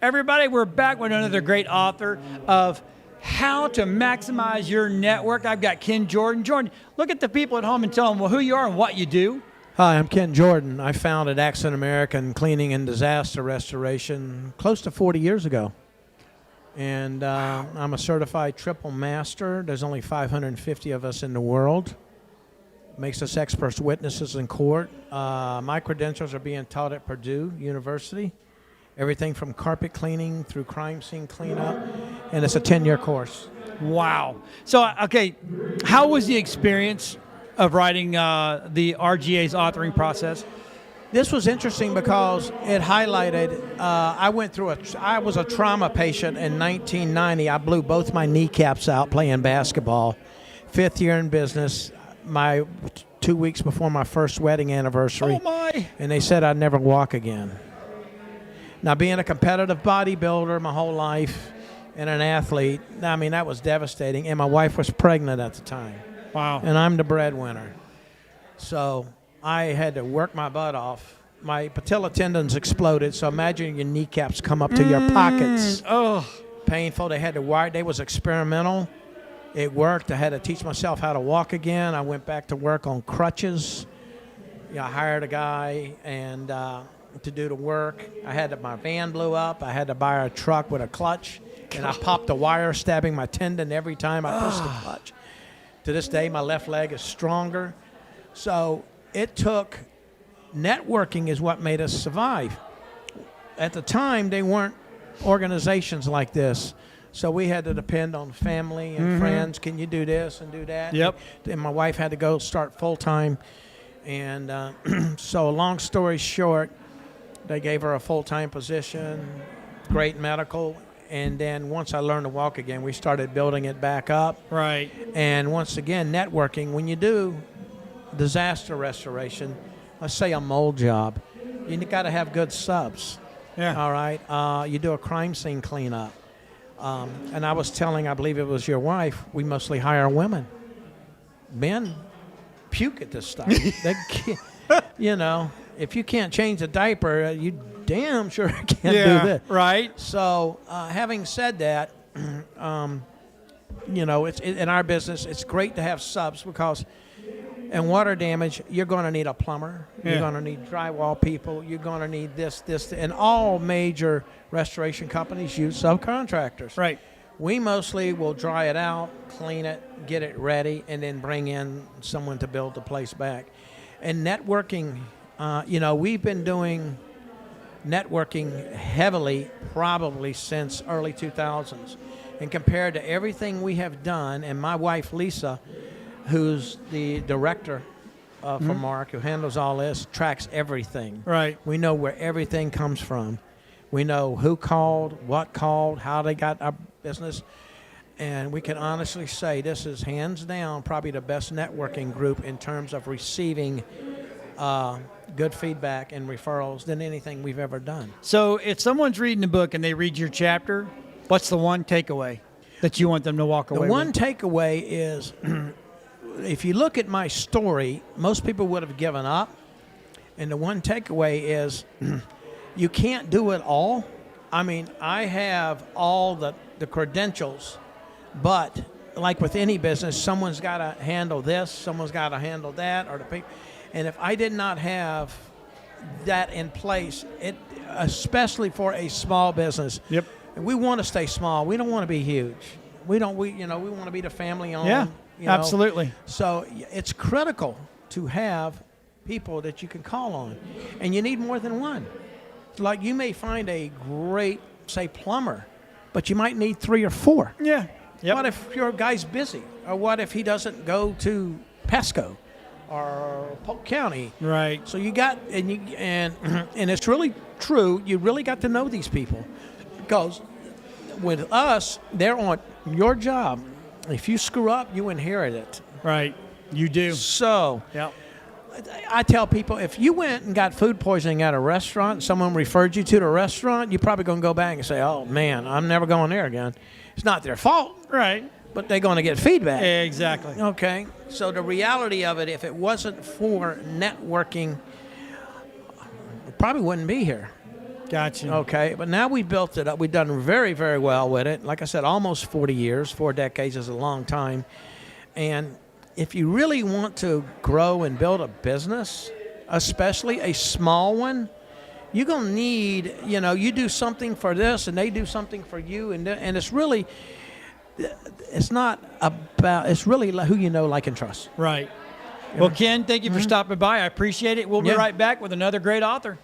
Everybody, we're back with another great author of How to Maximize Your Network. I've got Ken Jordan. Jordan, look at the people at home and tell them who you are and what you do. Hi, I'm Ken Jordan. I founded Accent American Cleaning and Disaster Restoration close to 40 years ago. And I'm a certified triple master. There's only 550 of us in the world. Makes us expert witnesses in court. My credentials are being taught at Purdue University. Everything from carpet cleaning through crime scene cleanup. And it's a 10-year course. Wow. So, okay, how was the experience of writing the RGA's authoring process? This was interesting because it highlighted, I was a trauma patient in 1990. I blew both my kneecaps out playing basketball. 5th year in business, 2 weeks before my first wedding anniversary. Oh my! And they said I'd never walk again. Now, being a competitive bodybuilder my whole life and an athlete, I mean, that was devastating. And my wife was pregnant at the time. Wow. And I'm the breadwinner. So I had to work my butt off. My patella tendons exploded, so imagine your kneecaps come up to your pockets. Oh. Painful. They had to wire. They was experimental. It worked. I had to teach myself how to walk again. I went back to work on crutches. I hired a guy and to do the work. My van blew up. I had to buy a truck with a clutch, and I popped a wire, stabbing my tendon every time I pushed the clutch. To this day, my left leg is stronger. So it took networking is what made us survive. At the time, they weren't organizations like this. So we had to depend on family and friends. Can you do this and do that? Yep. And my wife had to go start full-time. And so long story short, they gave her a full-time position, great medical. And then once I learned to walk again, we started building it back up. Right. And once again, networking. When you do disaster restoration, let's say a mold job, you got to have good subs. Yeah. All right. You do a crime scene cleanup. And I was telling, I believe it was your wife, we mostly hire women. Men puke at this stuff. If you can't change a diaper, you damn sure can't do that. Right. So having said that, it's in our business, it's great to have subs because in water damage, you're going to need a plumber. Yeah. You're going to need drywall people. You're going to need this, and all major restoration companies use subcontractors. Right. We mostly will dry it out, clean it, get it ready, and then bring in someone to build the place back. And networking, we've been doing networking heavily probably since early 2000s. And compared to everything we have done, and my wife Lisa, who's the director for Mark, who handles all this, tracks everything. Right. We know where everything comes from. We know who called, what called, how they got our business. And we can honestly say this is hands down probably the best networking group in terms of receiving good feedback and referrals than anything we've ever done. So if someone's reading the book and they read your chapter, what's the one takeaway that you want them to walk away with? The one takeaway is if you look at my story, most people would have given up. And the one takeaway is you can't do it all. I mean, I have all the credentials, but like with any business, someone's got to handle this, someone's got to handle that, or the people. And if I did not have that in place, especially for a small business, Yep. and we want to stay small. We don't want to be huge. We want to be the family-owned. Yeah, absolutely. So it's critical to have people that you can call on, and you need more than one. Like you may find a great, say, plumber, but you might need 3 or 4. Yeah. Yep. What if your guy's busy, or what if he doesn't go to Pasco or Polk County? Right. So you got and it's really true. You really got to know these people, because with us, they're on your job. If you screw up, you inherit it. Right. You do. So Yep. I tell people, if you went and got food poisoning at a restaurant, someone referred you to the restaurant, you're probably going to go back and say, oh, man, I'm never going there again. It's not their fault, Right. but they're going to get feedback. Exactly. Okay. So the reality of it, if it wasn't for networking, we probably wouldn't be here. Gotcha. Okay, but now we built it up. We've done very, very well with it. Like I said, almost 40 years. 4 decades is a long time. And if you really want to grow and build a business, especially a small one, you're going to need, you do something for this and they do something for you. And it's really, it's not about, it's really who you know, like, and trust. Right. Well, Ken, thank you for stopping by. I appreciate it. We'll be right back with another great author.